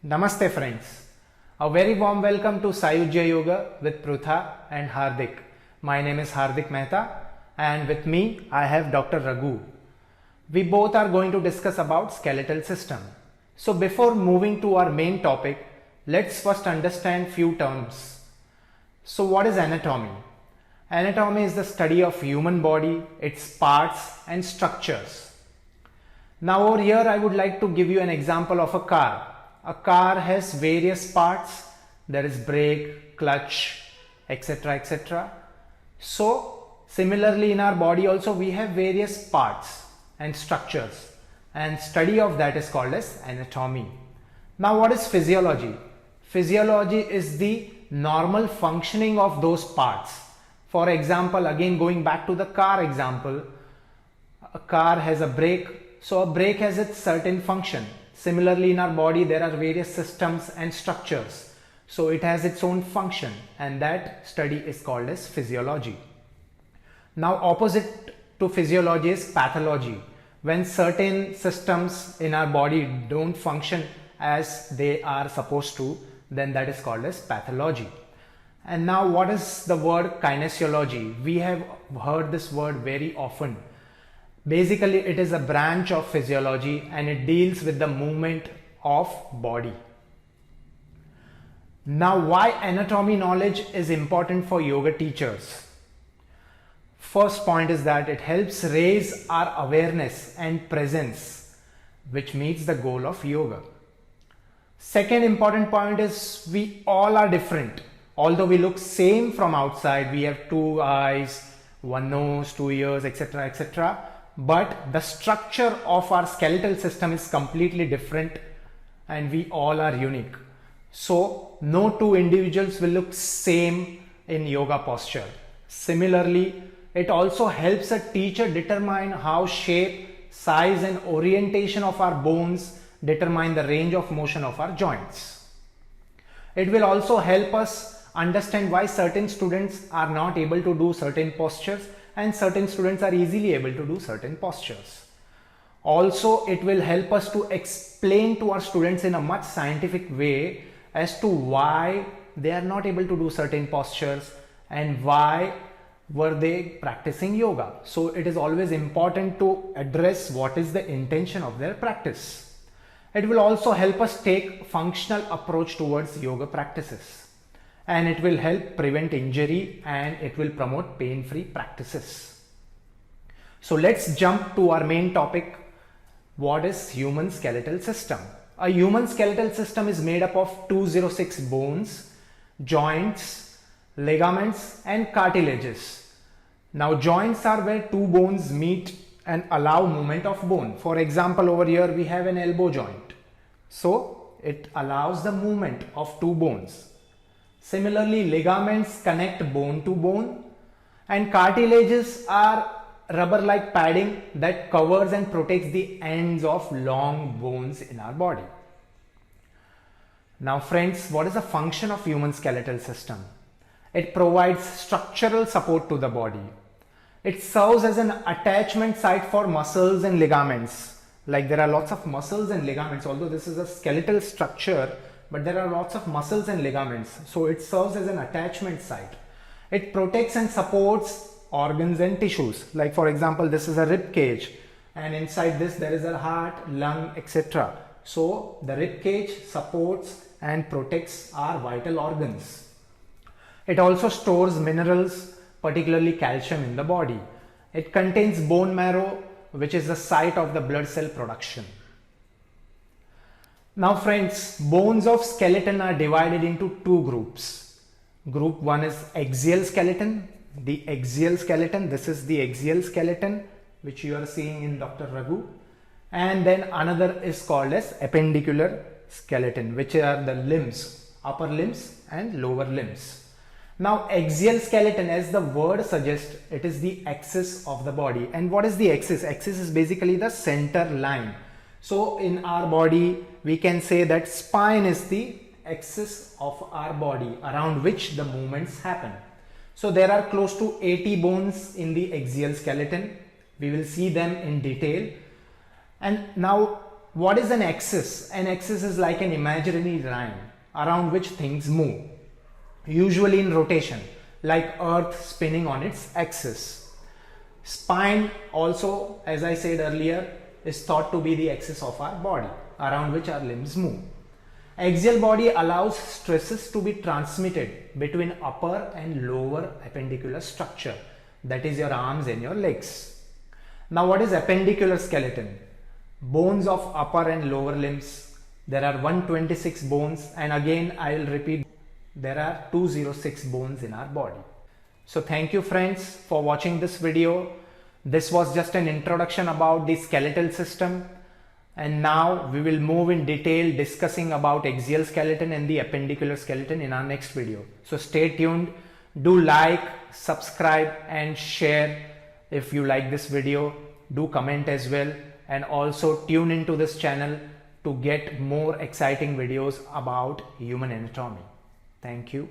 Namaste friends. A very warm welcome to Sayujya Yoga with Prutha and Hardik. My name is Hardik Mehta and with me I have Dr. Raghu. We both are going to discuss about skeletal system. So before moving to our main topic, let's first understand few terms. So what is anatomy? Anatomy is the study of human body, its parts and structures. Now over here I would like to give you an example of a car. A car has various parts. There is brake, clutch, etc. etc. So similarly in our body also we have various parts and structures, and study of that is called as anatomy. Now what is physiology? Physiology is the normal functioning of those parts. For example, again going back to the car example, a car has a brake, so a brake has its certain function. Similarly in our body there are various systems and structures, so it has its own function, and that study is called as physiology. Now opposite to physiology is pathology. When certain systems in our body don't function as they are supposed to, then that is called as pathology. And now what is the word kinesiology? We have heard this word very often. Basically it is a branch of physiology and it deals with the movement of body. Now why anatomy knowledge is important for yoga teachers? First point is that it helps raise our awareness and presence, which meets the goal of yoga. Second important point is we all are different. Although we look same from outside, we have two eyes, one nose, two ears, etc. etc. But the structure of our skeletal system is completely different and we all are unique. So no two individuals will look same in yoga posture. Similarly, it also helps a teacher determine how shape, size and orientation of our bones determine the range of motion of our joints. It will also help us understand why certain students are not able to do certain postures and certain students are easily able to do certain postures. Also, it will help us to explain to our students in a much scientific way as to why they are not able to do certain postures and why were they practicing yoga. So it is always important to address what is the intention of their practice. It will also help us take functional approach towards yoga practices. And it will help prevent injury and it will promote pain-free practices. So let's jump to our main topic. What is human skeletal system? A human skeletal system is made up of 206 bones, joints, ligaments and cartilages. Now joints are where two bones meet and allow movement of bone. For example, over here we have an elbow joint. So it allows the movement of two bones. Similarly, ligaments connect bone to bone and cartilages are rubber-like padding that covers and protects the ends of long bones in our body. Now friends, what is the function of human skeletal system? It provides structural support to the body. It serves as an attachment site for muscles and ligaments. Like there are lots of muscles and ligaments, although this is a skeletal structure, but there are lots of muscles and ligaments, so it serves as an attachment site. It protects and supports organs and tissues. Like for example, this is a rib cage and inside this there is a heart, lung, etc. So the rib cage supports and protects our vital organs. It also stores minerals, particularly calcium, in the body. It contains bone marrow, which is the site of the blood cell production. Now friends, bones of skeleton are divided into two groups. Group 1 is axial skeleton. The axial skeleton, this is the axial skeleton which you are seeing in Dr. Raghu. And then another is called as appendicular skeleton, which are the limbs, upper limbs and lower limbs. Now axial skeleton, as the word suggests, it is the axis of the body. And what is the axis? Axis is basically the center line. So in our body, we can say that spine is the axis of our body around which the movements happen. So there are close to 80 bones in the axial skeleton. We will see them in detail. And now What is an axis? An axis is like an imaginary line around which things move, usually in rotation, like Earth spinning on its axis. Spine also, as I said earlier, is thought to be the axis of our body, around which our limbs move. Axial body allows stresses to be transmitted between upper and lower appendicular structure, that is your arms and your legs. Now what is appendicular skeleton? Bones of upper and lower limbs. There are 126 bones, and again I will repeat, there are 206 bones in our body. So thank you friends for watching this video. This was just an introduction about the skeletal system, and now we will move in detail discussing about axial skeleton and the appendicular skeleton in our next video. So stay tuned, do like, subscribe and share if you like this video. Do comment as well, and also tune into this channel to get more exciting videos about human anatomy. Thank you.